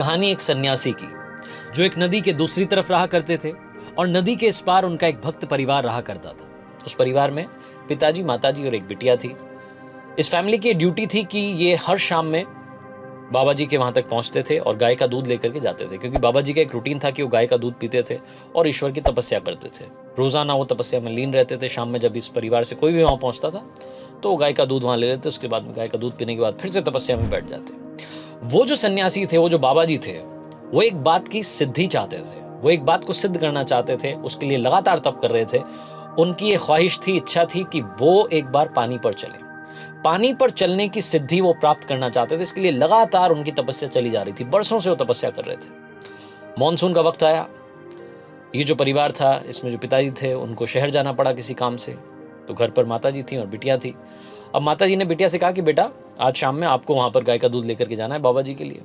कहानी एक सन्यासी की जो एक नदी के दूसरी तरफ रहा करते थे और नदी के इस पार उनका एक भक्त परिवार रहा करता था। उस परिवार में पिताजी, माताजी और एक बिटिया थी। इस फैमिली की ड्यूटी थी कि ये हर शाम में बाबा जी के वहां तक पहुंचते थे और गाय का दूध लेकर के जाते थे, क्योंकि बाबा जी का एक रूटीन था कि वो गाय का दूध पीते थे और ईश्वर की तपस्या करते थे। रोजाना वो तपस्या में लीन रहते थे। शाम में जब इस परिवार से कोई भी वहां पहुंचता था तो वो गाय का दूध वहां ले लेते। उसके बाद में गाय का दूध पीने के बाद फिर से तपस्या में बैठ जाते। वो जो सन्यासी थे, वो जो बाबा जी थे, वो एक बात की सिद्धि चाहते थे। वो एक बात को सिद्ध करना चाहते थे। उसके लिए लगातार तप कर रहे थे। उनकी एक ख्वाहिश थी, इच्छा थी कि वो एक बार पानी पर चले। पानी पर चलने की सिद्धि वो प्राप्त करना चाहते थे। इसके लिए लगातार उनकी तपस्या चली जा रही थी। बरसों से वो तपस्या कर रहे थे। मॉनसून का वक्त आया। ये जो परिवार था, इसमें जो पिताजी थे, उनको शहर जाना पड़ा किसी काम से। तो घर पर माताजी थी और बिटिया थी। अब माताजी ने बिटिया से कहा कि बेटा, आज शाम में आपको वहां पर गाय का दूध लेकर के जाना है बाबा जी के लिए।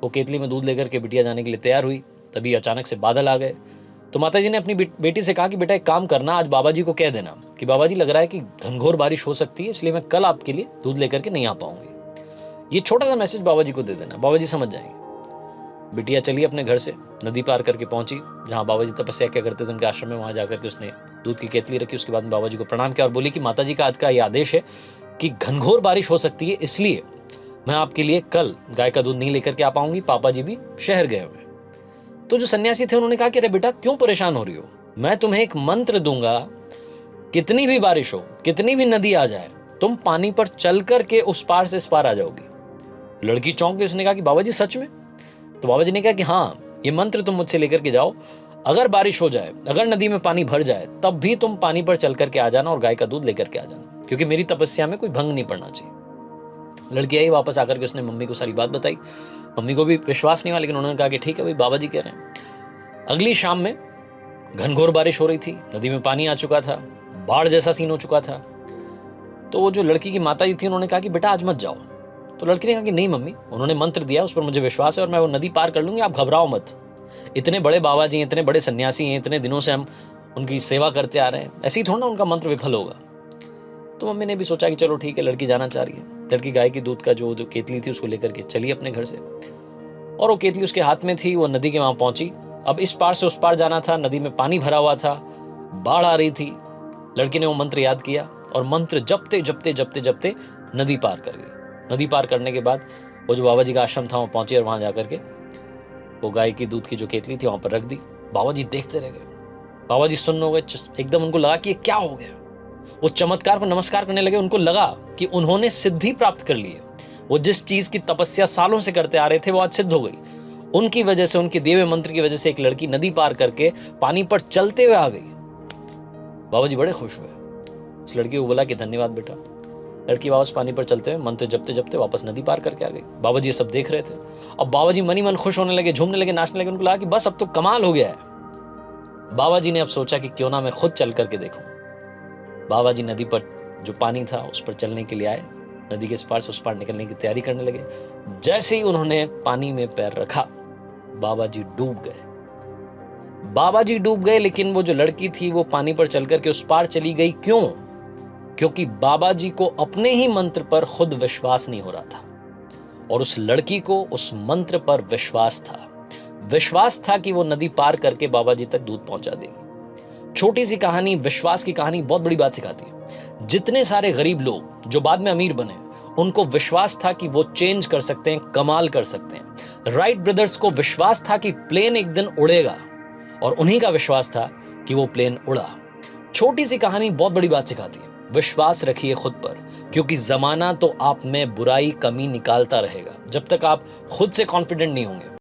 वो केतली में दूध लेकर के बिटिया जाने के लिए तैयार हुई। तभी अचानक से बादल आ गए। तो माताजी ने अपनी बेटी से कहा कि बेटा, एक काम करना, आज बाबा जी को कह देना कि बाबा जी, लग रहा है कि घनघोर बारिश हो सकती है, इसलिए मैं कल आपके लिए दूध लेकर के नहीं आ पाऊंगी। ये छोटा सा मैसेज बाबा जी को दे देना, बाबा जी समझ जाएंगे। बिटिया चली अपने घर से, नदी पार करके पहुंची जहां बाबा जी तपस्या क्या करते थे, उनके आश्रम में। वहां जाकर के उसने दूध की केतली रखी। उसके बाद में बाबा जी को प्रणाम किया और बोली कि माता जी का आज का ये आदेश है कि घनघोर बारिश हो सकती है, इसलिए मैं आपके लिए कल गाय का दूध नहीं लेकर के आ पाऊंगी। पापा जी भी शहर गए हुए। तो जो सन्यासी थे उन्होंने कहा कि अरे बेटा, क्यों परेशान हो रही हो? मैं तुम्हें एक मंत्र दूंगा, कितनी भी बारिश हो, कितनी भी नदी आ जाए, तुम पानी पर चल करके उस पार से इस पार आ जाओगी। लड़की चौंक के उसने कहा कि बाबा जी सच में? तो बाबा जी ने कहा कि हाँ, ये मंत्र तुम मुझसे लेकर के जाओ। अगर बारिश हो जाए, अगर नदी में पानी भर जाए, तब भी तुम पानी पर चल करके आ जाना और गाय का दूध लेकर के आ जाना, क्योंकि मेरी तपस्या में कोई भंग नहीं पड़ना चाहिए। लड़की आई वापस आकर के, उसने मम्मी को सारी बात बताई। मम्मी को भी विश्वास नहीं हुआ, लेकिन उन्होंने कहा कि ठीक है भाई, बाबा जी कह रहे हैं। अगली शाम में घनघोर बारिश हो रही थी। नदी में पानी आ चुका था। बाढ़ जैसा सीन हो चुका था। तो वो जो लड़की की माता जी थी, उन्होंने कहा कि बेटा आज मत जाओ। तो लड़की ने कहा कि नहीं मम्मी, उन्होंने मंत्र दिया, उस पर मुझे विश्वास है और मैं वो नदी पार कर लूंगी, आप घबराओ मत। इतने बड़े बाबा जी हैं, इतने बड़े सन्यासी हैं, इतने दिनों से हम उनकी सेवा करते आ रहे हैं, ऐसे ही थोड़ा ना उनका मंत्र विफल होगा। तो मम्मी ने भी सोचा कि चलो ठीक है, लड़की जाना चाह रही है। लड़की गाय की दूध का जो केतली थी उसको लेकर के चली अपने घर से, और वो केतली उसके हाथ में थी। वो नदी के वहां पहुंची। अब इस पार से उस पार जाना था। नदी में पानी भरा हुआ था, बाढ़ आ रही थी। लड़की ने वो मंत्र याद किया और मंत्र जपते जपते जपते जपते नदी पार कर गई। नदी पार करने के बाद वो जो बाबा जी का आश्रम था वहां पहुंची और वहां जाकर के वो गाय की दूध की जो केतली थी वहां पर रख दी। बाबा जी देखते रह गए। बाबा जी सुन्न हो गए। एकदम उनको लगा कि ये क्या हो गया। वो चमत्कार को नमस्कार करने लगे। उनको लगा कि उन्होंने सिद्धि प्राप्त कर ली है। वो जिस चीज की तपस्या सालों से करते आ रहे थे, वो आज सिद्ध हो गई। उनकी वजह से, उनके दिए हुए मंत्र की वजह से एक लड़की नदी पार करके पानी पर चलते हुए आ गई। बाबा जी बड़े खुश हुए। उस लड़की को बोला कि धन्यवाद बेटा। लड़की वापस पानी पर चलते हुए मंत्र जपते जपते वापस नदी पार करके आ गई। बाबा जी ये सब देख रहे थे। अब बाबा जी मन ही मन खुश होने लगे, झूमने लगे, नाचने लगे। उनको लगा कि बस अब तो कमाल हो गया है। बाबा जी ने अब सोचा कि क्यों ना मैं खुद चल करके देखूं। बाबा जी नदी पर जो पानी था उस पर चलने के लिए आए। नदी के इस पार से उस पार निकलने की तैयारी करने लगे। जैसे ही उन्होंने पानी में पैर रखा, बाबा जी डूब गए। बाबा जी डूब गए, लेकिन वो जो लड़की थी वो पानी पर चल करके उस पार चली गई। क्यों? क्योंकि बाबा जी को अपने ही मंत्र पर खुद विश्वास नहीं हो रहा था और उस लड़की को उस मंत्र पर विश्वास था। विश्वास था कि वो नदी पार करके बाबा जी तक दूध पहुंचा देगी। छोटी सी कहानी, विश्वास की कहानी बहुत बड़ी बात सिखाती है। जितने सारे गरीब लोग जो बाद में अमीर बने, उनको विश्वास था कि वो चेंज कर सकते हैं, कमाल कर सकते हैं। राइट ब्रदर्स को विश्वास था कि प्लेन एक दिन उड़ेगा और उन्हीं का विश्वास था कि वो प्लेन उड़ा। छोटी सी कहानी बहुत बड़ी बात सिखाती है। विश्वास रखिए खुद पर, क्योंकि जमाना तो आप में बुराई, कमी निकालता रहेगा जब तक आप खुद से कॉन्फिडेंट नहीं होंगे।